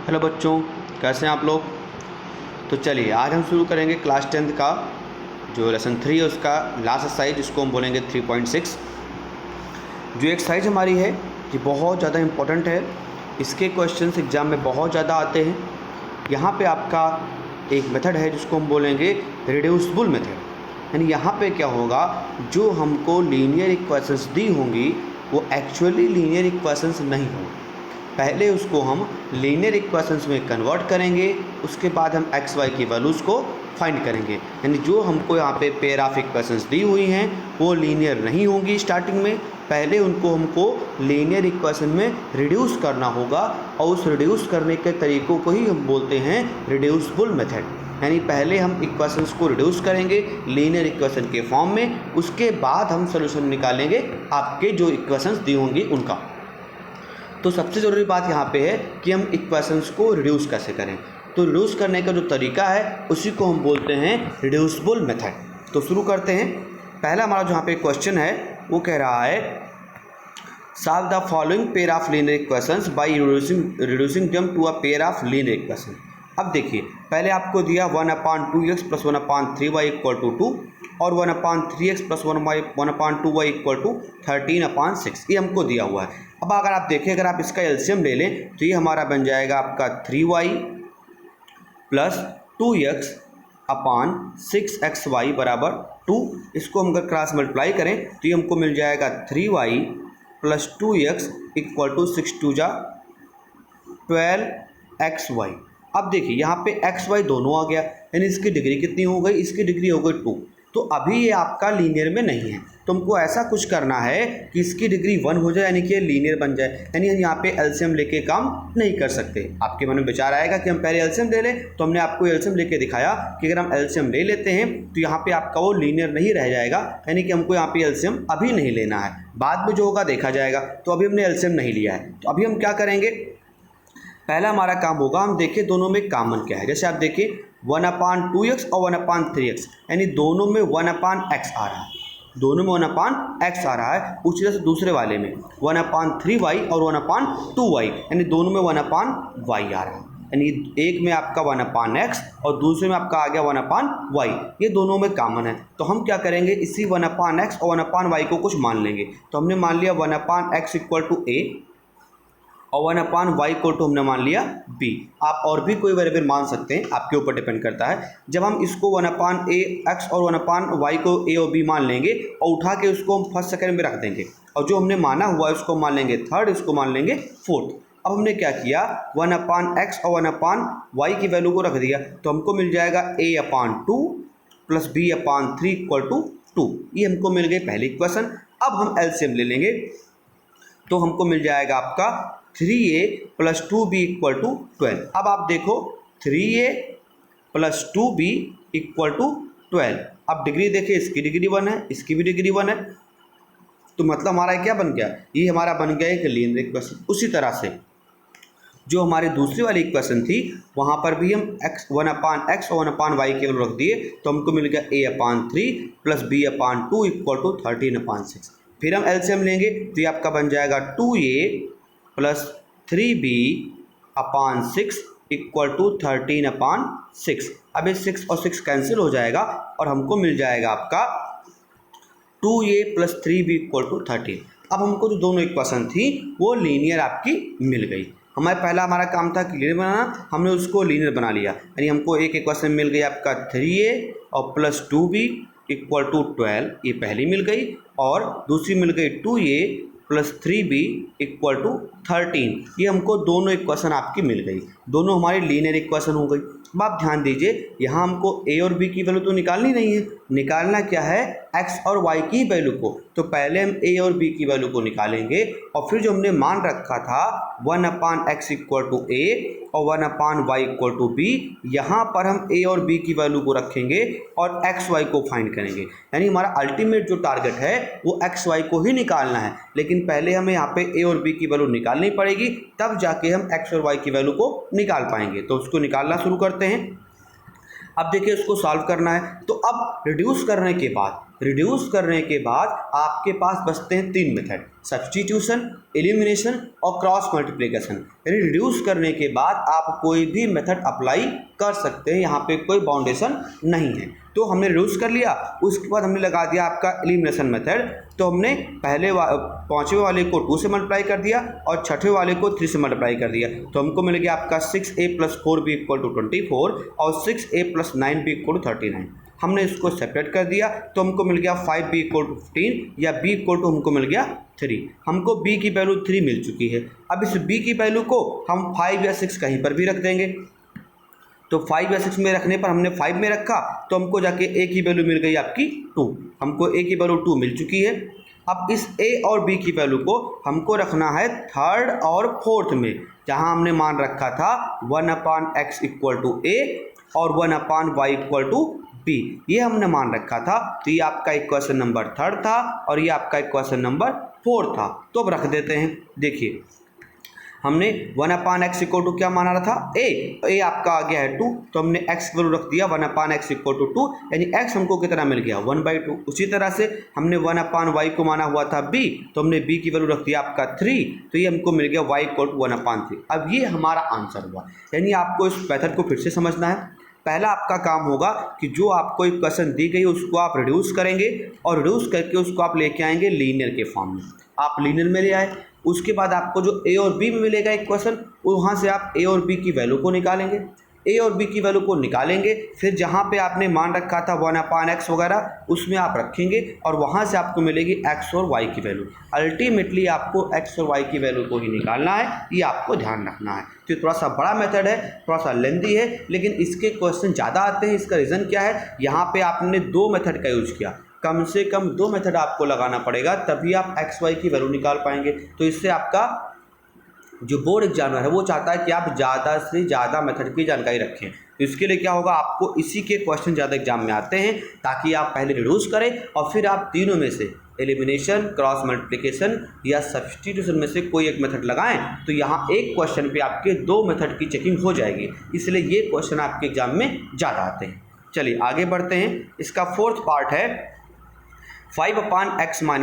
Hello बच्चों, कैसे हैं आप लोग। तो चलिए आज हम शुरू करेंगे क्लास 10th का जो लेसन 3 है उसका लास्ट एक्सरसाइज, जिसको हम बोलेंगे 3.6। जो एक्सरसाइज हमारी है ये बहुत ज़्यादा इम्पोर्टेंट है। इसके क्वेश्चंस एग्ज़ाम में बहुत ज़्यादा आते हैं। यहाँ पे आपका एक मेथड है जिसको हम बोलेंगे रिड्यूसिबल मेथड। यानी यहाँ पे क्या होगा, जो हमको लीनियर इक्वेशंस दी होंगी वो एक्चुअली लीनियर इक्वेशंस नहीं होंगी। पहले उसको हम लीनियर इक्वेशंस में कन्वर्ट करेंगे, उसके बाद हम एक्स वाई की वैल्यूज़ को फाइंड करेंगे। यानी जो हमको यहाँ पे पेयर ऑफ इक्वेशंस दी हुई हैं वो लीनियर नहीं होंगी स्टार्टिंग में, पहले उनको हमको लीनियर इक्वेशन में रिड्यूस करना होगा और उस रिड्यूस करने के तरीक़ों को ही हम बोलते हैं रिड्यूसिबल मेथड। यानी पहले हम इक्वेशंस को रिड्यूस करेंगे लीनियर इक्वेशन के फॉर्म में, उसके बाद हम सोल्यूशन निकालेंगे आपके जो इक्वेशंस दी होंगी उनका। तो सबसे ज़रूरी बात यहाँ पे है कि हम इक्वेशंस को रिड्यूस कैसे करें। तो रिड्यूस करने का जो तरीका है उसी को हम बोलते हैं रिड्यूसिबल मेथड। तो शुरू करते हैं। पहला हमारा जो यहाँ पे क्वेश्चन है वो कह रहा है solve the following pair of linear equations by reducing them to a pair of linear equation. अब देखिए, पहले आपको दिया 1/2x + 1/3y = 2 और 1/3x + 1/2y = 13/6, ये हमको दिया हुआ है। अब अगर आप देखें, अगर आप इसका एलसीएम ले लें तो ये हमारा बन जाएगा आपका 3y + 2x अपान 6xy = 2। इसको हम अगर क्रॉस मल्टीप्लाई करें तो ये हमको मिल जाएगा 3y + 2x = 6 × 2 = 12xy। अब देखिए यहाँ पे एक्स वाई दोनों आ गया, यानी इसकी डिग्री कितनी हो गई, इसकी डिग्री हो गई 2। तो अभी ये आपका लीनियर में नहीं है, तो हमको ऐसा कुछ करना है कि इसकी डिग्री 1 हो जाए, यानी कि ये लीनियर बन जाए। यानी हम यहाँ पे एलसीएम लेके काम नहीं कर सकते। आपके मन में विचार आएगा कि हम पहले एलसीएम ले लें, तो हमने आपको एलसीएम लेके दिखाया कि अगर हम एलसीएम ले लेते हैं तो यहाँ पे आपका वो लीनियर नहीं रह जाएगा, यानी कि हमको यहाँ पे एलसीएम अभी नहीं लेना है, बाद में जो होगा देखा जाएगा। तो अभी हमने एलसीएम नहीं लिया है, तो अभी हम क्या करेंगे, पहला हमारा काम होगा हम देखें दोनों में कॉमन क्या है। जैसे आप देखिए 1/2x और 1/3x, यानी दोनों में 1/x आ रहा है, दोनों में 1/x आ रहा है। उसी तरह से दूसरे वाले में 1/3y और 1/2y, यानी दोनों में 1/y आ रहा है। यानी एक में आपका 1/x और दूसरे में आपका आ गया 1/y, ये दोनों में कॉमन है। तो हम क्या करेंगे, इसी 1/x और 1/y को कुछ मान लेंगे। तो हमने मान लिया 1/x = a और 1/y को तो हमने मान लिया b। आप और भी कोई वेरिएबल मान सकते हैं, आपके ऊपर डिपेंड करता है। जब हम इसको 1/x और 1/y को a और b मान लेंगे और उठा के उसको हम फर्स्ट सेकंड में रख देंगे, और जो हमने माना हुआ है उसको मान लेंगे थर्ड, इसको मान लेंगे फोर्थ। अब हमने क्या किया, 1/x और 1/y की वैल्यू को रख दिया, तो हमको मिल जाएगा a/2 + b/3 = 2। ये हमको मिल गई पहली इक्वेशन। अब हम एलसीएम ले लेंगे तो हमको मिल जाएगा आपका 3a + 2b = 12। अब आप देखो 3a + 2b = 12। अब डिग्री देखिए, इसकी डिग्री 1 है, इसकी भी डिग्री 1 है, तो मतलब हमारा क्या बन गया, ये हमारा बन गया एक लीनियर इक्वेशन। उसी तरह से जो हमारी दूसरी वाली इक्वेशन थी वहाँ पर भी हम 1/x और 1/y के वैल्यू रख दिए, तो हमको मिल गया a/3 + b/2 = 13/6। फिर हम एलसीएम लेंगे तो ये आपका बन जाएगा 2a + 3b/6 = 13/6। अब ये 6 और 6 कैंसिल हो जाएगा और हमको मिल जाएगा आपका 2a + 3b = 13। अब हमको जो दोनों इक्वेशन थी वो लीनियर आपकी मिल गई। हमारा काम था कि लीनियर बनाना, हमने उसको लीनियर बना लिया। यानी हमको एक इक्वेशन मिल गई आपका 3a और + 2b = 12, ये पहली मिल गई, और दूसरी मिल गई 2a + 3b = 13। ये हमको दोनों इक्वेशन आपकी मिल गई, दोनों हमारी लीनियर इक्वेशन हो गई। अब आप ध्यान दीजिए, यहाँ हमको a और b की वैल्यू तो निकालनी नहीं है, निकालना क्या है, x और y की वैल्यू को। तो पहले हम a और b की वैल्यू को निकालेंगे, और फिर जो हमने मान रखा था 1/x = a और 1/y = b, यहाँ पर हम a और b की वैल्यू को रखेंगे और x y को फाइंड करेंगे। यानी हमारा अल्टीमेट जो टारगेट है वो x y को ही निकालना है, लेकिन पहले हमें यहाँ पे a और b की वैल्यू निकालनी पड़ेगी, तब जाके हम x और y की वैल्यू को निकाल पाएंगे। तो उसको निकालना शुरू करते हैं। अब देखिए इसको सॉल्व करना है, तो अब रिड्यूस करने के बाद आपके पास बचते हैं 3 मेथड, सब्स्टिट्यूशन, एलिमिनेशन और क्रॉस मल्टीप्लिकेशन। यानी रिड्यूस करने के बाद आप कोई भी मेथड अप्लाई कर सकते हैं, यहाँ पे कोई बाउंडेशन नहीं है। तो हमने रिड्यूस कर लिया, उसके बाद हमने लगा दिया आपका एलिमिनेशन मेथड। तो हमने पहले 5वें वाले को 2 से मल्टीप्लाई कर दिया और 6वें वाले को 3 से मल्टीप्लाई कर दिया, तो हमको मिल गया आपका 6a + 4b = 24 और 6a + 9b = 39। हमने इसको सेपरेट कर दिया तो हमको मिल गया 5b = 15 या b = हमको मिल गया 3। हमको b की वैल्यू 3 मिल चुकी है। अब इस b की वैल्यू को हम 5 या 6 कहीं पर भी रख देंगे। तो 5 या 6 में रखने पर हमने 5 में रखा तो हमको जाके a की वैल्यू मिल गई आपकी 2। हमको a की वैल्यू 2 मिल चुकी है। अब इस a और b की वैल्यू को हमको रखना है 3rd और 4th में, जहां हमने मान रखा था 1/x = a और 1/y = b, ये हमने मान रखा था। तो ये आपका इक्वेशन नंबर 3rd था और ये आपका इक्वेशन नंबर 4 था। तो अब रख देते हैं। देखिए हमने 1/x = क्या माना रहा था, a आपका आ गया है 2, तो हमने x की वैल्यू रख दिया 1/x = 2, यानी x हमको कितना मिल गया 1/2। उसी तरह से हमने 1/y को माना हुआ था b, तो हमने b की वैल्यू रख दिया आपका 3, तो ये हमको मिल गया y = 1/3। अब ये हमारा आंसर हुआ। यानी आपको इस मेथड को फिर से समझना है। पहला आपका काम होगा कि जो आपको एक क्वेश्चन दी गई उसको आप रिड्यूस करेंगे और रिड्यूस करके उसको आप लेके आएंगे लीनियर के फॉर्म में। आप लीनियर में ले आए, उसके बाद आपको जो a और b में मिलेगा एक क्वेश्चन, वहाँ से आप a और b की वैल्यू को निकालेंगे। a और b की वैल्यू को निकालेंगे, फिर जहाँ पे आपने मान रखा था 1/x वगैरह उसमें आप रखेंगे और वहाँ से आपको मिलेगी x और y की वैल्यू। अल्टीमेटली आपको x और y की वैल्यू को ही निकालना है, ये आपको ध्यान रखना है। तो थोड़ा सा बड़ा मेथड है, थोड़ा सा लेंदी है, लेकिन इसके क्वेश्चन ज़्यादा आते हैं। इसका रीज़न क्या है, यहाँ पर आपने 2 मेथड का यूज किया, कम से कम 2 मेथड आपको लगाना पड़ेगा, तभी आप x y की वैल्यू निकाल पाएंगे। तो इससे आपका जो बोर्ड एग्जामिनर है वो चाहता है कि आप ज़्यादा से ज़्यादा मेथड की जानकारी रखें। तो इसके लिए क्या होगा, आपको इसी के क्वेश्चन ज़्यादा एग्जाम में आते हैं, ताकि आप पहले रिड्यूस करें और फिर आप तीनों में से एलिमिनेशन, क्रॉस मल्टीप्लिकेशन या सब्स्टिट्यूशन में से कोई एक मेथड लगाएं। तो यहाँ एक क्वेश्चन पे आपके 2 मेथड की चेकिंग हो जाएगी, इसलिए ये क्वेश्चन आपके एग्जाम में ज़्यादा आते हैं। चलिए आगे बढ़ते हैं। इसका 4th पार्ट है 5/x - 1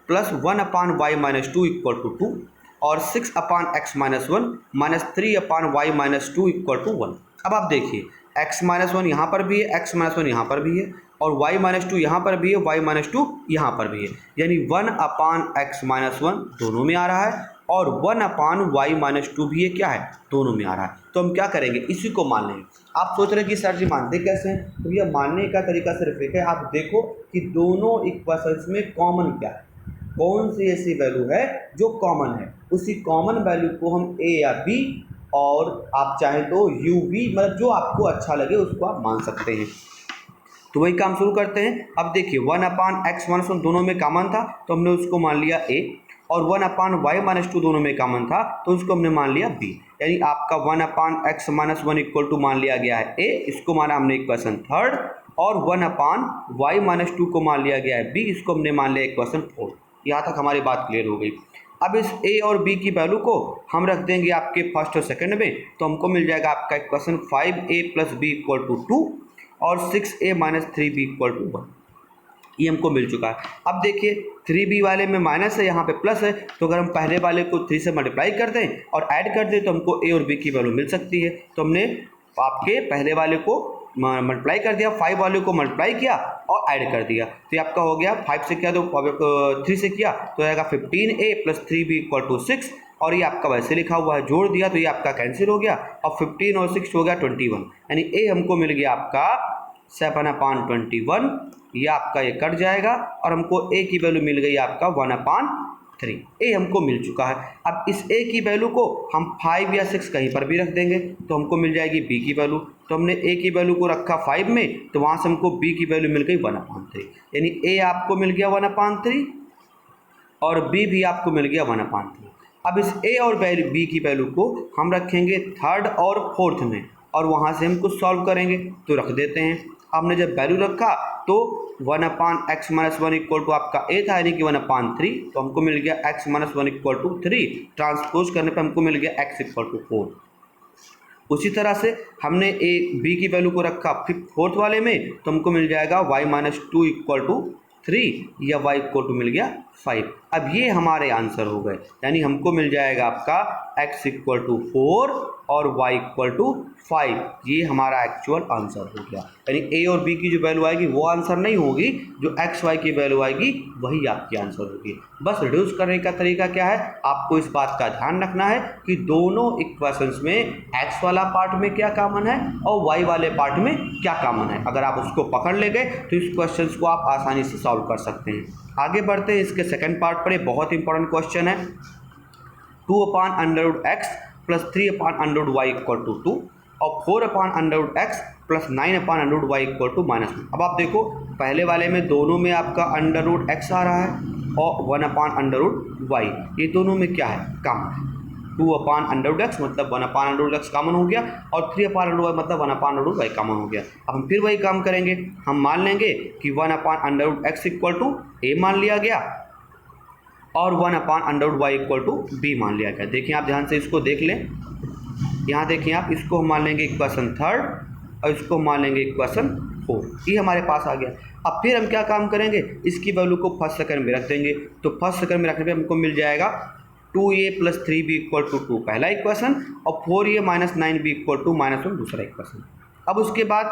+ 1/y - 2 = 2 और 6/x - 1 - 3/y - 2 = 1। अब आप देखिए x - 1 यहाँ पर भी है, x - 1 यहाँ पर भी है और y - 2 यहाँ पर भी है, y - 2 यहाँ पर भी है, यानी 1/x - 1 दोनों में आ रहा है और 1/y - 2 भी ये क्या है, दोनों में आ रहा है। तो हम क्या करेंगे, इसी को मान लेंगे। आप सोच रहे हैं कि सर जी मानते कैसे हैं, तो ये मानने का तरीका सिर्फ एक है, आप देखो कि दोनों इक्वेशंस में कॉमन क्या है, कौन सी ऐसी वैल्यू है जो कॉमन है। उसी कॉमन वैल्यू को हम a या b और आप चाहे तो u v, मतलब जो आपको अच्छा लगे उसको आप मान सकते हैं। तो वही काम शुरू करते हैं। अब देखिए 1/x - 1 दोनों में कॉमन था तो हमने उसको मान लिया a, और 1/y - 2 दोनों में कॉमन था तो उसको हमने मान लिया b। यानी आपका 1/x - 1 = मान लिया गया है a, इसको माना हमने इक्वेशन 3rd, और 1/y - 2 को मान लिया गया है b, इसको हमने मान लिया इक्वेशन 4। यहाँ तक हमारी बात क्लियर हो गई। अब इस a और b की वैल्यू को हम रख देंगे आपके फर्स्ट और सेकंड में, तो हमको मिल जाएगा आपका इक्वेशन 5a + b = 2 और 6a - 3b = 1। ये हमको मिल चुका है। अब देखिए 3b वाले में माइनस है, यहाँ पे प्लस है, तो अगर हम पहले वाले को 3 से मल्टीप्लाई कर दें और ऐड कर दें तो हमको a और b की वैल्यू मिल सकती है। तो हमने आपके पहले वाले को मल्टीप्लाई कर दिया, 5 वाले को मल्टीप्लाई किया और ऐड कर दिया, तो ये आपका हो गया 5 से किया तो 3 से किया तो आएगा 15a + 3b = 6, और ये आपका वैसे लिखा हुआ है, जोड़ दिया तो ये आपका कैंसिल हो गया और 15 और 6 हो गया 21, यानी a हमको मिल गया आपका 7/21। ये आपका ये कट जाएगा और हमको a की वैल्यू मिल गई आपका 1/3। a हमको मिल चुका है। अब इस a की वैल्यू को हम 5 या 6 कहीं पर भी रख देंगे तो हमको मिल जाएगी b की वैल्यू। तो हमने a की वैल्यू को रखा 5 में, तो वहाँ से हमको b की वैल्यू मिल गई 1/3, यानी a आपको मिल गया 1/3 और b भी आपको मिल गया 1/3। अब इस a और b की वैल्यू को हम रखेंगे 3rd और 4th में और वहाँ से हम कुछ सॉल्व करेंगे, तो रख देते हैं। हमने जब वैल्यू रखा तो 1/x - 1 = आपका a था, यानी कि 1/3, तो हमको मिल गया x - 1 = 3, ट्रांसपोज करने पर हमको मिल गया x = 4। उसी तरह से हमने ए बी की वैल्यू को रखा फोर्थ वाले में, तो हमको मिल जाएगा y माइनस 2 इक्वल टू 3 या y इक्वल टू मिल गया 5। अब ये हमारे आंसर हो गए, यानी हमको मिल जाएगा आपका x इक्वल टू 4 और y इक्वल टू 5। ये हमारा एक्चुअल आंसर हो गया, यानी a और b की जो वैल्यू आएगी वो आंसर नहीं होगी, जो x y की वैल्यू आएगी वही आपकी आंसर होगी। बस रिड्यूस करने का तरीका क्या है, आपको इस बात का ध्यान रखना है कि दोनों इक्वेशंस में x वाला पार्ट में क्या कॉमन है और y वाले पार्ट में क्या कॉमन है। अगर आप उसको पकड़ ले गए तो इस क्वेश्चन को आप आसानी से सॉल्व कर सकते हैं। आगे बढ़ते हैं इसके सेकंड पार्ट पर। बहुत इंपॉर्टेंट क्वेश्चन है, 2 upon under root x plus 3 upon under root Y equal to 2 और 4 upon under root x plus 9 upon under root Y equal to -1। अब आप देखो पहले वाले में दोनों में आपका अंडर रूट एक्स आ रहा है और 1 अपान अंडर रूट वाई, ये दोनों में क्या है, कॉमन है। 2 अपान अंडर रूट एक्स मतलब 1 upon under root x common हो गया और 3 अपान अंडर रूट वाई मतलब 1 upon under root y common हो गया। अब हम फिर वही काम करेंगे, हम मान लेंगे कि 1 upon under root x equal to A मान लिया गया और 1 upon under root Y equal to B मान लिया गया। देखिए आप ध्यान से इसको देख लें, यहाँ देखिए आप, इसको हम मान लेंगे इक्वेशन थर्ड और इसको मान लेंगे इक्वेशन फोर्थ, ये हमारे पास आ गया। अब फिर हम क्या काम करेंगे, इसकी वैल्यू को फर्स्ट सेकंड में रख देंगे, तो फर्स्ट सेकंड में रखने पे हमको मिल जाएगा 2a plus 3b equal to 2 पहला इक्वेशन और 4a minus 9b equal to -1 दूसरा इक्वेशन। अब उसके बाद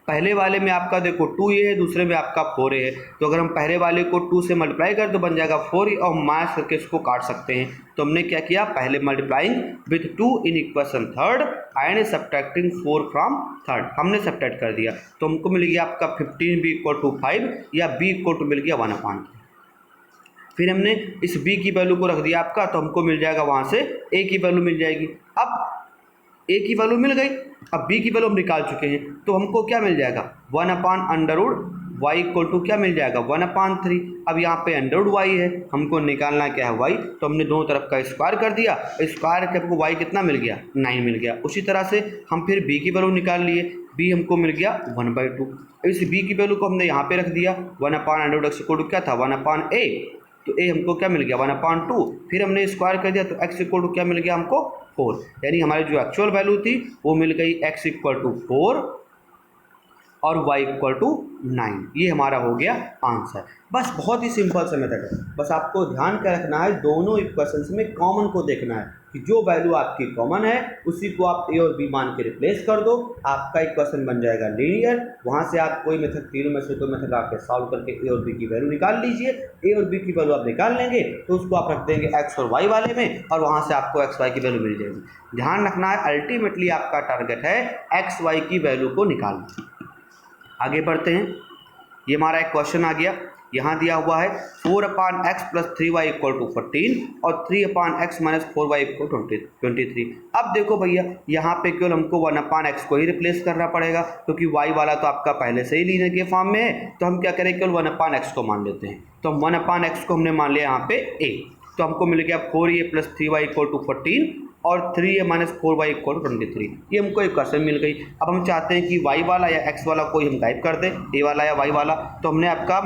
पहले वाले में आपका देखो 2a है, दूसरे में आपका 4a है, तो अगर हम पहले वाले को 2 से मल्टीप्लाई करें तो बन जाएगा 4a और माइनस करके इसको काट सकते हैं। तो हमने क्या किया, पहले multiplying with 2 in equation third and subtracting 4 from third, हमने सब्ट्रैक्ट कर दिया, तो हमको मिल गया आपका 15b इक्वल टू 5 या b इक्वल टू मिल गया 1 अपान। फिर हमने इस b की वैल्यू को रख दिया आपका, तो हमको मिल जाएगा वहाँ से a की वैल्यू मिल जाएगी। अब a की वैल्यू मिल गई, अब b की वैल्यू हम निकाल चुके हैं, तो हमको क्या मिल जाएगा 1 upon under root Y equal to क्या मिल जाएगा 1 अपान 3। अब यहाँ पे अंडर रूट वाई है, हमको निकालना क्या है y, तो हमने दोनों तरफ का स्क्वायर कर दिया, स्क्वायर के हमको y कितना मिल गया 9 मिल गया। उसी तरह से हम फिर b की वैल्यू निकाल लिए, b हमको मिल गया 1/2। इस b की वैल्यू को हमने यहाँ पे रख दिया, 1 upon under root x equal to क्या था 1 अपान a, तो a हमको क्या मिल गया 1 अपान 2। फिर हमने स्क्वायर कर दिया तो x इक्वल टू क्या मिल गया हमको 4, यानी हमारी जो एक्चुअल वैल्यू थी वो मिल गई x इक्वल टू 4 और y इक्वल टू 9। ये हमारा हो गया आंसर। बस बहुत ही सिंपल सा मेथड है, बस आपको ध्यान क्या रखना है, दोनों इक्वेशंस में कॉमन को देखना है कि जो वैल्यू आपकी कॉमन है उसी को आप a और b मान के रिप्लेस कर दो, आपका इक्वेशन बन जाएगा लीनियर। वहाँ से आप कोई मेथड, तीनों में से कोई मेथड आपके सॉल्व करके a और b की वैल्यू निकाल लीजिए। a और b की वैल्यू आप निकाल लेंगे तो उसको आप रख देंगे x और y वाले में और वहाँ से आपको x y की वैल्यू मिल जाएगी। ध्यान रखना है, अल्टीमेटली आपका टारगेट है x y की वैल्यू को निकालना। आगे बढ़ते हैं, ये हमारा एक क्वेश्चन आ गया, यहाँ दिया हुआ है 4 upon X plus 3y equal to 14 और 3 upon X minus 4y equal to 23। अब देखो भैया यहाँ पे केवल हमको 1 अपान एक्स को ही रिप्लेस करना पड़ेगा, क्योंकि y वाला तो आपका पहले से ही लीनियर के फॉर्म में है, तो हम क्या करें केवल 1 अपान एक्स को मान लेते हैं। तो हम 1 अपान एक्स को हमने मान लिया यहाँ पे a, तो हमको मिल गया 4a plus 3y equal to 14 और 3a minus 4y equal to 23। ये हमको एक क्वेश्चन मिल गई। अब हम चाहते हैं कि y वाला या x वाला कोई हम गायब कर दें, a वाला या y वाला, तो हमने आपका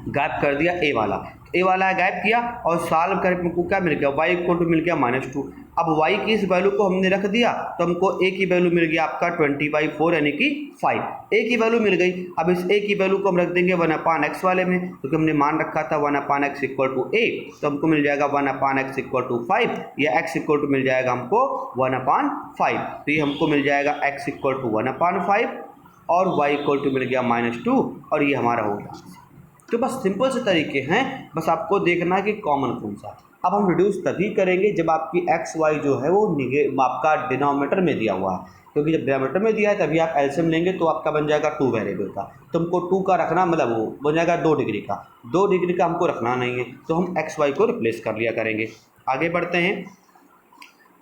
गायब कर दिया a वाला, a वाला गायब किया और सॉल्व करके हमको क्या मिल गया y इक्वल टू मिल गया -2। अब y की इस वैल्यू को हमने रख दिया तो हमको a की वैल्यू मिल गया आपका 20/4 यानी कि 5, a की वैल्यू मिल गई। अब इस a की वैल्यू को हम रख देंगे 1 अपान एक्स वाले में, क्योंकि हमने मान रखा था 1 अपान एक्स इक्वल टू a, तो हमको मिल जाएगा 1 अपान एक्स इक्वल टू 5 या x इक्वल टू मिल जाएगा हमको 1 अपान 5। तो ये हमको मिल जाएगा x इक्वल टू 1 अपान 5 और y इक्वल टू मिल गया -2 और ये हमारा हो गया। तो बस सिंपल से तरीके हैं, बस आपको देखना है कि कॉमन कौन सा। अब हम रिड्यूस तभी करेंगे जब आपकी एक्स वाई जो है वो आपका डिनोमिनेटर में दिया हुआ है, क्योंकि जब डिनोमिनेटर में दिया है तभी आप एलसीएम लेंगे तो आपका बन जाएगा 2 वेरिएबल का, तो हमको 2 का रखना मतलब वो बन जाएगा 2 डिग्री का, 2 डिग्री का हमको रखना नहीं है, तो हम एक्स वाई को रिप्लेस कर लिया करेंगे। आगे बढ़ते हैं,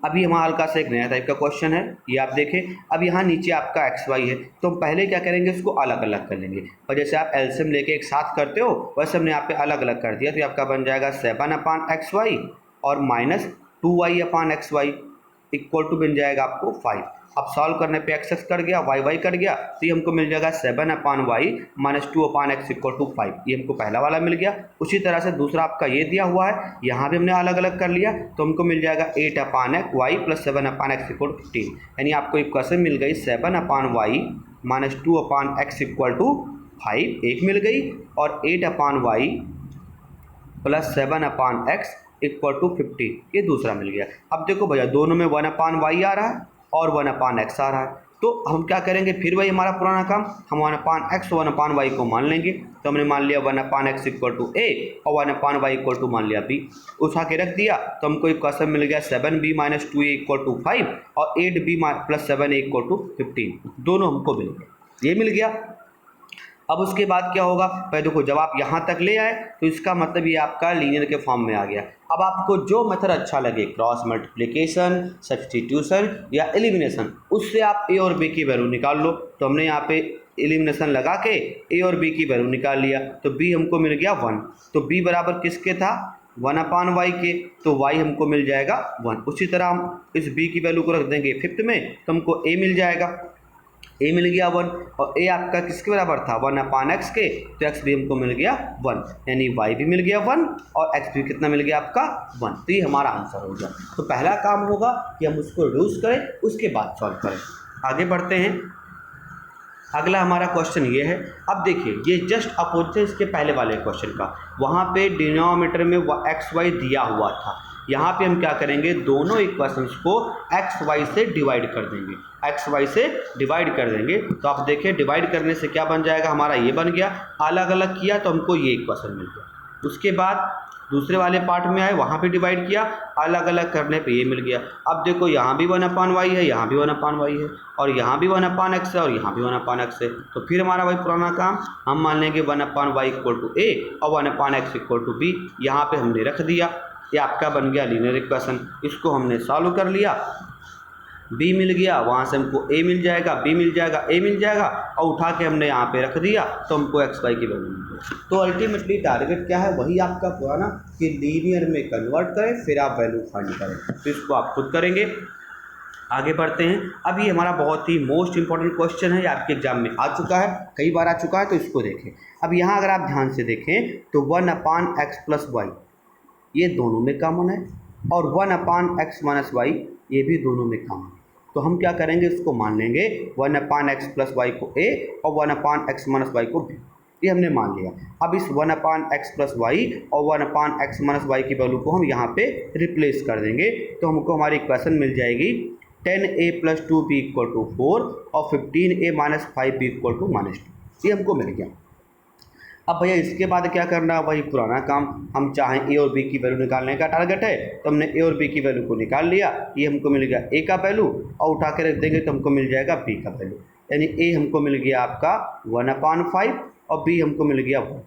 अभी हमारा हल्का से एक नया टाइप का क्वेश्चन है, ये आप देखें। अब यहाँ नीचे आपका एक्स वाई है, तो हम पहले क्या करेंगे, इसको अलग अलग कर लेंगे, और जैसे आप एलसीएम लेके एक साथ करते हो वैसे हमने यहाँ पे अलग अलग कर दिया, तो ये आपका बन जाएगा 7 अपान एक्स वाई और -2y upon x y. Equal to बन जाएगा आपको 5। अब सॉल्व करने पे एक्स एक्स कट गया, वाई वाई कट गया, तो ये हमको मिल जाएगा 7/y minus 2/x equal to 5। ये हमको पहला वाला मिल गया। उसी तरह से दूसरा आपका ये दिया हुआ है, यहाँ भी हमने अलग अलग कर लिया, तो हमको मिल जाएगा 8/y plus 7/x equal to 15। यानी आपको इक्वेशन मिल गई 7/y minus 2/x equal to 5 एक मिल गई, और 8/y plus 7/x equal to 15 ये दूसरा मिल गया। अब देखो भैया दोनों में 1/y आ रहा है और 1/x आ रहा है, तो हम क्या करेंगे, फिर वही हमारा पुराना काम, हम 1/x और 1/y को मान लेंगे। तो हमने मान लिया 1/x इक्वल टू a और 1/y इक्वल टू मान लिया b, उठा के रख दिया, तो हमको इक्वेशन मिल गया 7b minus 2a equal to 5 और 8b plus 7a equal to 15, दोनों हमको मिल गए, ये मिल गया। अब उसके बाद क्या होगा, भाई देखो जब आप यहाँ तक ले आए तो इसका मतलब ये आपका लीनियर के फॉर्म में आ गया। अब आपको जो मेथड अच्छा लगे, क्रॉस मल्टीप्लिकेशन, सब्स्टिट्यूशन या एलिमिनेशन, उससे आप ए और बी की वैल्यू निकाल लो। तो हमने यहाँ पे एलिमिनेशन लगा के ए और बी की वैल्यू निकाल लिया, तो बी हमको मिल गया 1। तो बी बराबर किसके था, 1/y के, तो y हमको मिल जाएगा 1। उसी तरह हम इस b की वैल्यू को रख देंगे 5th में, तो हमको a मिल जाएगा, a मिल गया 1, और a आपका किसके बराबर था 1/x के, तो x भी हमको मिल गया 1, यानी y भी मिल गया 1 और x भी कितना मिल गया आपका 1। तो ये हमारा आंसर हो गया। तो पहला काम होगा कि हम उसको रिड्यूस करें, उसके बाद सॉल्व करें। आगे बढ़ते हैं, अगला हमारा क्वेश्चन ये है। अब देखिए ये जस्ट अपोजिट है इसके पहले वाले क्वेश्चन का, वहाँ पे डिनोमिनेटर में एक्स वाई दिया हुआ था, यहाँ पे हम क्या करेंगे, दोनों इक्वेशंस को एक्स वाई से डिवाइड कर देंगे, एक्स वाई से डिवाइड कर देंगे। तो आप देखिए डिवाइड करने से क्या बन जाएगा, हमारा ये बन गया, अलग अलग किया तो हमको ये इक्वेशन मिल गया। उसके बाद दूसरे वाले पार्ट में आए, वहाँ पे डिवाइड किया, अलग अलग करने पे ये मिल गया। अब देखो यहाँ भी 1/y है, यहाँ भी 1/y है, और यहाँ भी 1/x है और यहाँ भी 1/x है। तो फिर हमारा वही पुराना काम, हम मान लेंगे 1/y इक्वल टू a और 1/x इक्वल टू b, यहाँ पे हमने रख दिया। ये आपका बन गया लीनियर इक्वेशन। इसको हमने सॉल्व कर लिया, b मिल गया, वहाँ से हमको a मिल जाएगा, b मिल जाएगा, a मिल जाएगा, और उठा के हमने यहाँ पे रख दिया, तो हमको एक्स वाई की वैल्यू मिल गई। तो अल्टीमेटली टारगेट क्या है, वही आपका पुराना कि लीनियर में कन्वर्ट करें, फिर आप वैल्यू फाइंड करें। तो इसको आप खुद करेंगे। आगे बढ़ते हैं। अब ये हमारा बहुत ही मोस्ट इंपॉर्टेंट क्वेश्चन है, आपके एग्जाम में आ चुका है, कई बार आ चुका है, तो इसको देखें। अब यहाँ अगर आप ध्यान से देखें तो 1/x प्लस वाई ये दोनों में कॉमन है, और 1/x माइनस वाई ये भी दोनों में कॉमन है। तो हम क्या करेंगे, इसको मान लेंगे 1/x प्लस वाई को a और 1/x माइनस वाई को b, ये हमने मान लिया। अब इस 1/x प्लस वाई और 1/x माइनस वाई की वैल्यू को हम यहाँ पे रिप्लेस कर देंगे, तो हमको हमारी इक्वेशन मिल जाएगी 10a plus 2b equal to 4 और 15a minus 5b equal to -2, ये हमको मिल गया। अब भैया इसके बाद क्या करना है, वही पुराना काम, हम चाहें ए और बी की वैल्यू निकालने का टारगेट है, तो हमने ए और बी की वैल्यू को निकाल लिया। ये हमको मिल गया ए का वैल्यू, और उठा के रख देंगे तो हमको मिल जाएगा बी का वैल्यू, यानी ए हमको मिल गया आपका 1/5 और बी हमको मिल गया 1।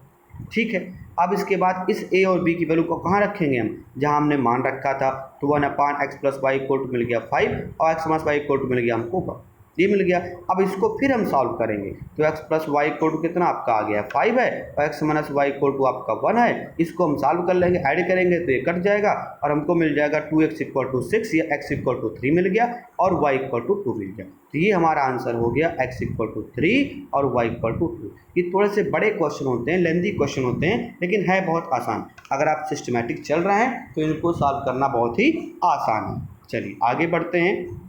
ठीक है, अब इसके बाद इस ए और बी की वैल्यू को कहाँ रखेंगे हम, जहाँ हमने मान रखा था। तो 1/x plus Y equal to मिल गया 5 और x minus Y equal to मिल गया हमको 1, ये मिल गया। अब इसको फिर हम सॉल्व करेंगे, तो x plus Y equal to कितना आपका आ गया 5 है, और x minus Y equal to आपका 1 है। इसको हम सॉल्व कर लेंगे, ऐड करेंगे तो ये कट जाएगा, और हमको मिल जाएगा 2x इक्वल टू 6 या x इक्वल टू 3 मिल गया, और y इक्वल टू 2 मिल गया। तो ये हमारा आंसर हो गया x इक्वल टू 3 और y इक्वल टू 2। ये थोड़े से बड़े क्वेश्चन होते हैं, लेंदी क्वेश्चन होते हैं, लेकिन है बहुत आसान। अगर आप सिस्टमेटिक चल रहे हैं तो इनको सॉल्व करना बहुत ही आसान है। चलिए आगे बढ़ते हैं।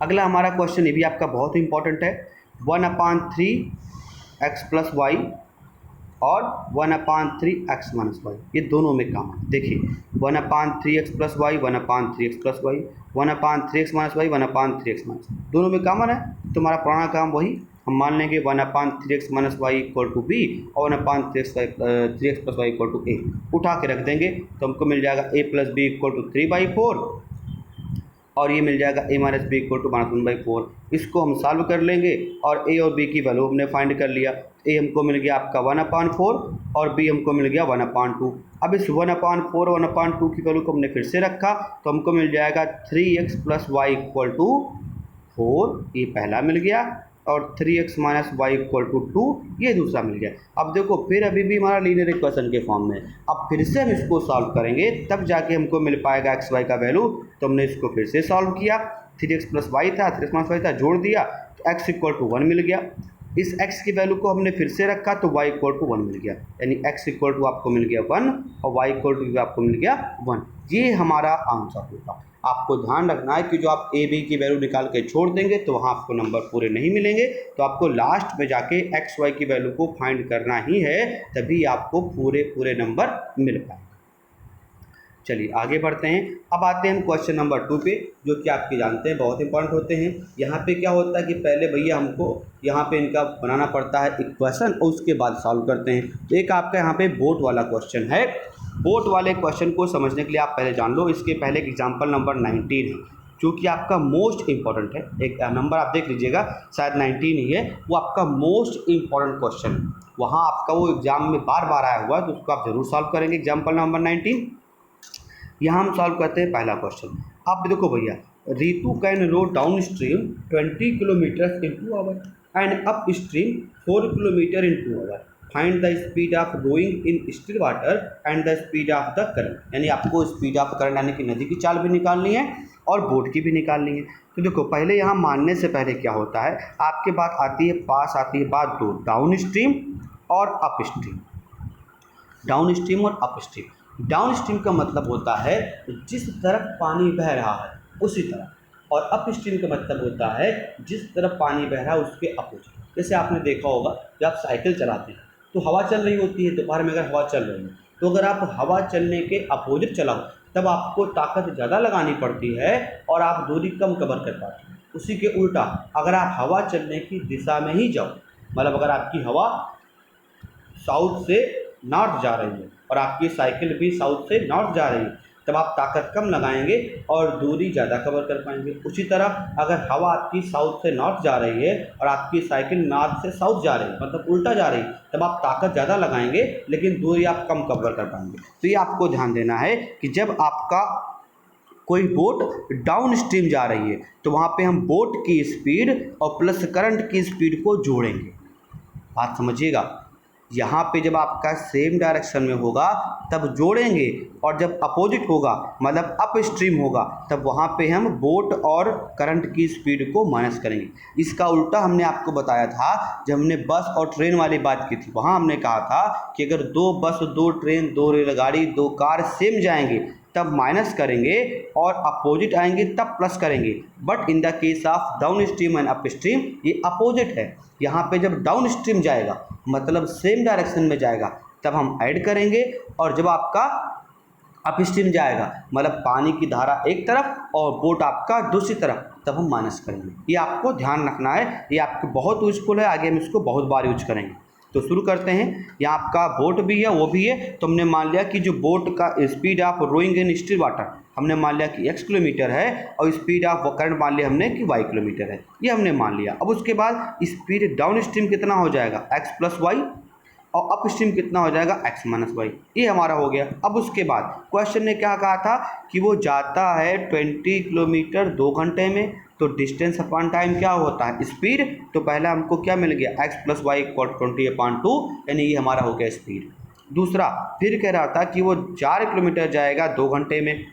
अगला हमारा क्वेश्चन ये भी आपका बहुत ही इंपॉर्टेंट है, 1/3x प्लस वाई और 1/3x माइनस वाई, ये दोनों में काम है। देखिए 1/3x plus y, 1/3x plus y, 1/3x minus y, 1/3x minus, दोनों में कॉमन है। तो हमारा पुराना काम वही, हम मान लेंगे 1/3x minus Y equal to b और 1/3x plus Y equal to a, उठा के रख देंगे तो हमको मिल जाएगा a plus b equal to 3/4, और ये मिल जाएगा a minus b equal to -1/4। इसको हम सॉल्व कर लेंगे, और a और b की वैल्यू हमने फाइंड कर लिया। a हमको मिल गया आपका 1/4 और b हमको मिल गया 1/2। अब इस 1/4 और 1/2 की वैल्यू को हमने फिर से रखा, तो हमको मिल जाएगा 3x plus Y equal to 4, ये पहला मिल गया। और 3x minus Y equal to 2, ये दूसरा मिल गया। अब देखो फिर अभी भी हमारा लीनियर इक्वेशन के फॉर्म में, अब फिर से हम इसको सॉल्व करेंगे तब जाके हमको मिल पाएगा एक्स वाई का वैल्यू। तो हमने इसको फिर से सॉल्व किया, 3x प्लस वाई था, 3x माइनस वाई था, जोड़ दिया तो x इक्वल टू 1 मिल गया। इस x की वैल्यू को हमने फिर से रखा तो y इक्वल टू 1 मिल गया, यानी x इक्वल टू आपको मिल गया 1 और y इक्वल टू आपको मिल गया 1। ये हमारा आंसर होगा। आपको ध्यान रखना है कि जो आप ए बी की वैल्यू निकाल के छोड़ देंगे तो वहाँ आपको नंबर पूरे नहीं मिलेंगे, तो आपको लास्ट में जाके एक्स वाई की वैल्यू को फाइंड करना ही है, तभी आपको पूरे नंबर मिल पाएंगे। चलिए आगे बढ़ते हैं। अब आते हैं हम क्वेश्चन नंबर 2 पे, जो कि आपके जानते हैं बहुत इंपॉर्टेंट होते हैं। यहाँ पे क्या होता है कि पहले भैया हमको यहाँ पे इनका बनाना पड़ता है इक्वेशन और उसके बाद सॉल्व करते हैं। तो एक आपका यहाँ पे बोट वाला क्वेश्चन है। बोट वाले क्वेश्चन को समझने के लिए आप पहले जान लो, इसके पहले एक एग्जाम्पल नंबर 19 है जो कि आपका मोस्ट इंपॉर्टेंट है। एक नंबर आप देख लीजिएगा, शायद 19 ही है, वो आपका मोस्ट इंपॉर्टेंट क्वेश्चन है। वहाँ आपका वो एग्जाम में बार बार आया हुआ है, तो उसको आप जरूर सॉल्व करेंगे। एग्जाम्पल नंबर 19 यहाँ हम सॉल्व करते हैं पहला क्वेश्चन। आप देखो भैया, Ritu can row downstream 20 kilometre in 2 hour and upstream 4 kilometre in 2 hour. Find the speed of rowing in still water and the speed of the current. यानी आपको स्पीड ऑफ करंट यानी कि नदी की चाल भी निकालनी है और बोट की भी निकालनी है। तो देखो पहले यहाँ मानने से पहले क्या होता है, आपके बात आती है, पास आती है बात दो, डाउन स्ट्रीम और अप स्ट्रीम। डाउन स्ट्रीम और अप स्ट्रीम। डाउन स्ट्रीम का मतलब होता है जिस तरफ पानी बह रहा है उसी तरफ, और अप स्ट्रीम का मतलब होता है जिस तरफ पानी बह रहा है उसके अपोजिट। जैसे आपने देखा होगा जब आप साइकिल चलाते हैं तो हवा चल रही होती है, दोपहर में अगर हवा चल रही है तो अगर आप हवा चलने के अपोजिट चलाओ तब आपको ताकत ज़्यादा लगानी पड़ती है और आप दूरी कम कवर कर पाते हैं। उसी के उल्टा अगर आप हवा चलने की दिशा में ही जाओ, मतलब अगर आपकी हवा साउथ से नॉर्थ जा रही है और आपकी साइकिल भी साउथ से नॉर्थ जा रही है, तब आप ताकत कम लगाएंगे और दूरी ज़्यादा कवर कर पाएंगे। उसी तरह अगर हवा आपकी साउथ से नॉर्थ जा रही है और आपकी साइकिल नॉर्थ से साउथ जा रही है, मतलब उल्टा जा रही है, तब आप ताकत ज़्यादा लगाएंगे लेकिन दूरी आप कम कवर कर पाएंगे। तो ये आपको ध्यान देना है कि जब आपका कोई बोट डाउन स्ट्रीम जा रही है तो वहाँ पे हम बोट की स्पीड और प्लस करंट की स्पीड को जोड़ेंगे। बात समझिएगा, यहाँ पे जब आपका सेम डायरेक्शन में होगा तब जोड़ेंगे, और जब अपोजिट होगा मतलब अप स्ट्रीम होगा तब वहाँ पे हम बोट और करंट की स्पीड को माइनस करेंगे। इसका उल्टा हमने आपको बताया था जब हमने बस और ट्रेन वाली बात की थी। वहाँ हमने कहा था कि अगर 2 बस, 2 ट्रेन, 2 रेलगाड़ी, 2 कार सेम जाएंगे तब माइनस करेंगे और अपोजिट आएंगे तब प्लस करेंगे। But in the case of down stream and up stream ये अपोजिट है। यहाँ पे जब डाउन स्ट्रीम जाएगा मतलब सेम डायरेक्शन में जाएगा तब हम ऐड करेंगे, और जब आपका अप स्ट्रीम जाएगा मतलब पानी की धारा एक तरफ और बोट आपका दूसरी तरफ, तब हम माइनस करेंगे। ये आपको ध्यान रखना है, ये आपके बहुत यूजफुल है, आगे हम इसको बहुत बार यूज करेंगे। तो शुरू करते हैं। यहाँ आपका बोट भी है वो भी है, तो हमने मान लिया कि जो बोट का speed of rowing in still water हमने मान लिया कि x किलोमीटर है और स्पीड ऑफ करंट मान लिया हमने कि y किलोमीटर है, ये हमने मान लिया। अब उसके बाद स्पीड डाउन स्ट्रीम कितना हो जाएगा x प्लस वाई, और अप स्ट्रीम कितना हो जाएगा x माइनस वाई, ये हमारा हो गया। अब उसके बाद क्वेश्चन ने क्या कहा था कि वो जाता है 20 किलोमीटर 2 घंटे में, तो डिस्टेंस अपॉन टाइम क्या होता है स्पीड। तो पहला हमको क्या मिल गया x प्लस वाई इक्वल 20/2, यानी ये हमारा हो गया स्पीड। दूसरा फिर कह रहा था कि वो 4 किलोमीटर जाएगा 2 घंटे में,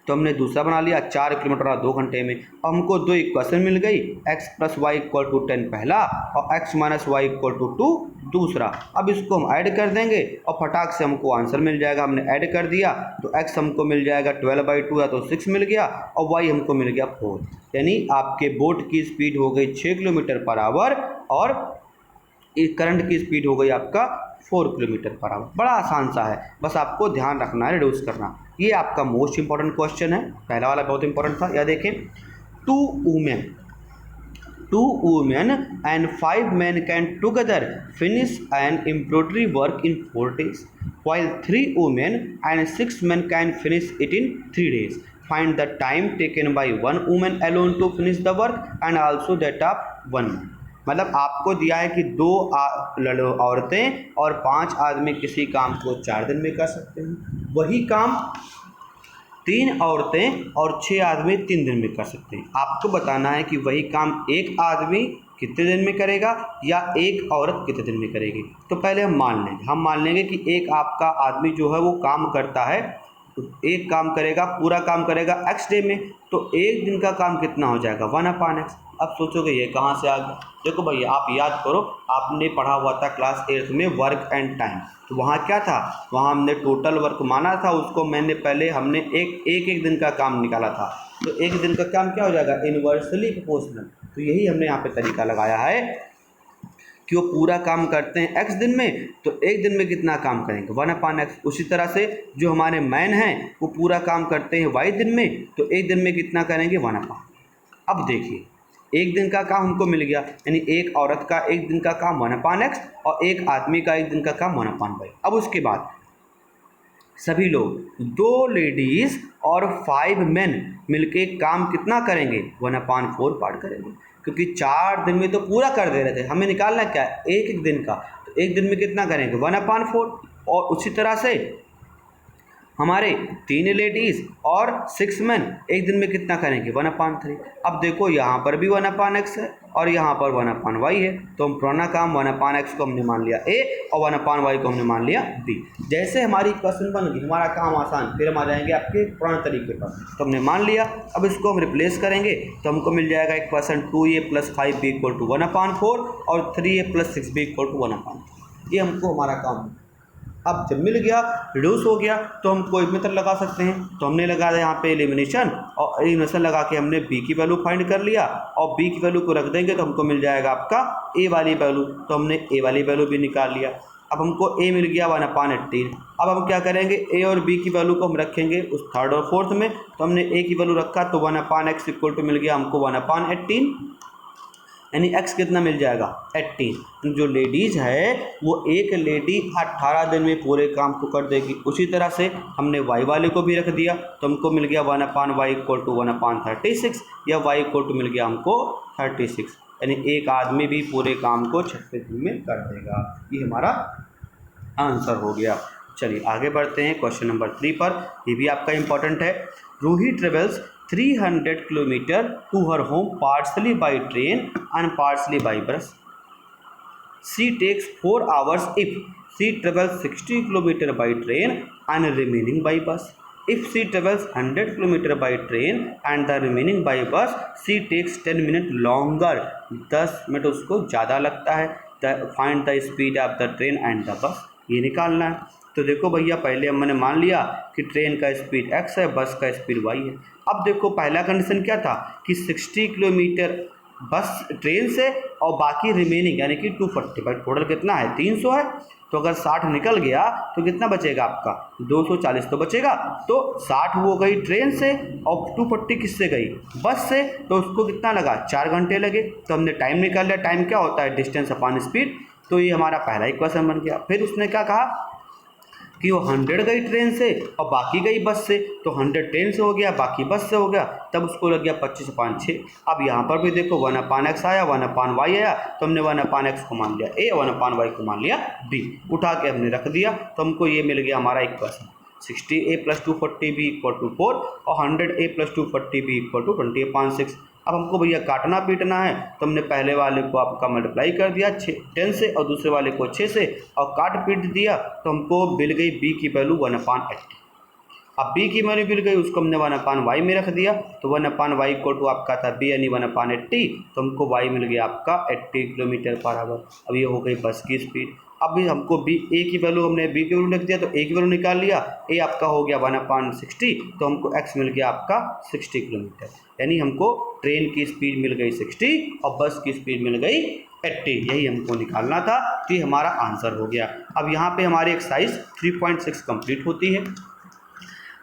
तो हमने दूसरा बना लिया 4 किलोमीटर 2 घंटे में। अब हमको 2 इक्वेशन मिल गई, x plus Y equal to 10 पहला और x minus Y equal to 2 दूसरा। अब इसको हम ऐड कर देंगे और फटाक से हमको आंसर मिल जाएगा। हमने ऐड कर दिया तो x हमको मिल जाएगा 12/2 या तो 6 मिल गया, और y हमको मिल गया 4। यानी आपके बोट की स्पीड हो गई 6 किलोमीटर पर आवर और करंट की स्पीड हो गई आपका 4 किलोमीटर पर आवर। बड़ा आसान सा है, बस आपको ध्यान रखना है, रिड्यूस करना। ये आपका मोस्ट इंपॉर्टेंट क्वेश्चन है, पहला वाला बहुत इंपॉर्टेंट था। यह देखें, 2 women and 5 men can together finish an embroidery work in 4 days, while 3 women and 6 men can finish it in 3 days. Find the time taken by 1 woman alone to finish the work and also that of 1 man. मतलब आपको दिया है कि 2 औरतें और 5 आदमी किसी काम को 4 दिन में कर सकते हैं, वही काम 3 औरतें और 6 आदमी 3 दिन में कर सकते हैं। आपको बताना है कि वही काम 1 आदमी कितने दिन में करेगा या एक औरत कितने दिन में करेगी। तो पहले हम मान लेंगे कि एक आपका आदमी जो है वो काम करता है, तो एक काम करेगा, पूरा काम करेगा x डे में, तो एक दिन का काम कितना हो जाएगा 1/x। अब सोचोगे ये कहाँ से आ गया। देखो भैया आप याद करो, आपने पढ़ा हुआ था क्लास 8 में वर्क एंड टाइम, तो वहाँ क्या था, वहाँ हमने टोटल वर्क माना था, उसको हमने एक दिन का काम निकाला था। तो एक दिन का काम क्या हो जाएगा, इन्वर्सली प्रोपोर्शनल। तो यही हमने यहाँ पे तरीका लगाया है कि वो पूरा काम करते हैं x दिन में, तो एक दिन में कितना काम करेंगे 1/x। उसी तरह से जो हमारे मैन हैं वो पूरा काम करते हैं y दिन में, तो एक दिन में कितना करेंगे 1/। अब देखिए एक दिन का काम हमको मिल गया, यानी एक औरत का एक दिन का काम 1/x और एक आदमी का एक दिन का काम 1/y। अब उसके बाद सभी लोग 2 लेडीज़ और 5 मेन मिलके काम कितना करेंगे 1/4 पार्ट करेंगे, क्योंकि 4 दिन में तो पूरा कर दे रहे थे, हमें निकालना क्या है एक दिन का, तो एक दिन में कितना करेंगे 1/4। और उसी तरह से हमारे 3 लेडीज़ और 6 मेन एक दिन में कितना करेंगे 1/3। अब देखो यहाँ पर भी 1/x है और यहाँ पर 1/y है, तो हम पुराना काम 1/x को हमने मान लिया a और 1/y को हमने मान लिया b। जैसे हमारी इक्वेशन बन गई, हमारा काम आसान, फिर हम आ जाएंगे आपके पुराने तरीके पर। तो हमने मान लिया, अब इसको हम रिप्लेस करेंगे तो हमको मिल जाएगा इक्वेशन 2a + 5b = 1/4 और 3a + 6b = 1/3। ये हमको हमारा काम। अब जब मिल गया, रिड्यूस हो गया, तो हम कोई मेथड लगा सकते हैं। तो हमने लगा दिया यहाँ पे एलिमिनेशन, और एलिमिनेशन लगा के हमने b की वैल्यू फाइंड कर लिया और b की वैल्यू को रख देंगे तो हमको मिल जाएगा आपका a वाली वैल्यू। तो हमने a वाली वैल्यू भी निकाल लिया। अब हमको a मिल गया 1/18। अब हम क्या करेंगे, a और b की वैल्यू को हम रखेंगे उस थर्ड और फोर्थ में। तो हमने a की वैल्यू रखा तो 1/x = मिल गया हमको 1/18, यानी x कितना मिल जाएगा 18। जो लेडीज़ है वो एक लेडी 18 दिन में पूरे काम को कर देगी। उसी तरह से हमने y वाले को भी रख दिया तो हमको मिल गया 1/y = 1/36 या y = मिल गया हमको 36, यानी एक आदमी भी पूरे काम को 36 दिन में कर देगा। ये हमारा आंसर हो गया। चलिए आगे बढ़ते हैं क्वेश्चन नंबर 3 पर। ये भी आपका इम्पोर्टेंट है। Ruhi travels 300 kilometre to her home partially by train and partially by bus. She takes 4 hours if she travels 60 kilometer by train and remaining by bus. If she travels 100 kilometer by train and the remaining by bus, she takes 10 minutes longer. 10 minute उसको ज़्यादा लगता है। Find the speed of the train and the bus. ये निकालना है। तो देखो भैया पहले हमने मान लिया कि ट्रेन का स्पीड x है, बस का स्पीड y है। अब देखो पहला कंडीशन क्या था कि 60 किलोमीटर बस ट्रेन से और बाकी रिमेनिंग यानी कि 240, भाई टोटल कितना है 300 है, तो अगर 60 निकल गया तो कितना बचेगा आपका 240 तो बचेगा। तो 60 वो गई ट्रेन से और 240 किससे गई बस से, तो उसको कितना लगा 4 घंटे लगे। तो हमने टाइम निकाल लिया, टाइम क्या होता है डिस्टेंस अपॉन स्पीड। तो ये हमारा पहला इक्वेशन बन गया। फिर उसने क्या कहा कि वो 100 गई ट्रेन से और बाकी गई बस से, तो 100 ट्रेन से हो गया बाकी बस से हो गया, तब उसको लग गया 25/6। अब यहाँ पर भी देखो 1/x आया 1/y आया, तो हमने 1/x को मान लिया a, 1/y को मान लिया b, उठा के हमने रख दिया। तो हमको ये मिल गया हमारा इक्वेशन 60a + 240b = 4 और 100a + 240b = 20/6। अब हमको भैया काटना पीटना है, तो हमने पहले वाले को आपका मल्टीप्लाई कर दिया 10 से और दूसरे वाले को 6 से और काट पीट दिया, तो हमको मिल गई b की वैल्यू 1/80। अब b की वैल्यू मिल गई, उसको हमने 1/y में रख दिया, तो 1/y = आपका था b यानी 1/80, तो हमको y मिल गया आपका 80 किलोमीटर/आवर। अब ये हो गई बस की स्पीड। अब भी हमको a की वैल्यू हमने b की वैल्यू रख दिया, तो a की वैल्यू निकाल लिया, a आपका हो गया 1/60, तो हमको x मिल गया आपका 60 किलोमीटर, यानी हमको ट्रेन की स्पीड मिल गई 60 और बस की स्पीड मिल गई 80। यही हमको निकालना था, तो ये हमारा आंसर हो गया। अब यहाँ पे हमारी एक्सरसाइज 3.6 कंप्लीट होती है।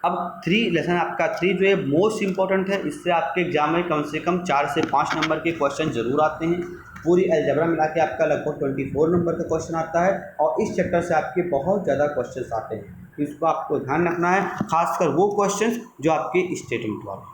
अब 3 लेसन आपका 3 जो है मोस्ट इंपॉर्टेंट है, इससे आपके एग्जाम में कम से कम 4 से 5 नंबर के क्वेश्चन जरूर आते हैं। पूरी अलजेब्रा मिला के आपका लगभग 24 नंबर का क्वेश्चन आता है और इस चैप्टर से आपके बहुत ज़्यादा क्वेश्चंस आते हैं, तो इसको आपको ध्यान रखना है, खासकर वो क्वेश्चंस जो आपके स्टेटमेंट वाले।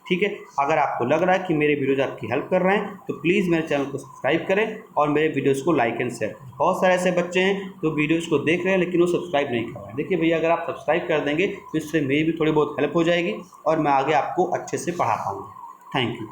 ठीक है, अगर आपको लग रहा है कि मेरे वीडियोज़ आपकी हेल्प कर रहे हैं तो प्लीज़ मेरे चैनल को सब्सक्राइब करें और मेरे वीडियोज़ को लाइक एंड शेयर करें। बहुत सारे ऐसे बच्चे हैं जो वीडियोज़ को देख रहे हैं लेकिन वो सब्सक्राइब नहीं कर रहे हैं। देखिए भैया, अगर आप सब्सक्राइब कर देंगे तो इससे मेरी भी थोड़ी बहुत हेल्प हो जाएगी और मैं आगे आपको अच्छे से पढ़ा पाऊँगा। Thank you.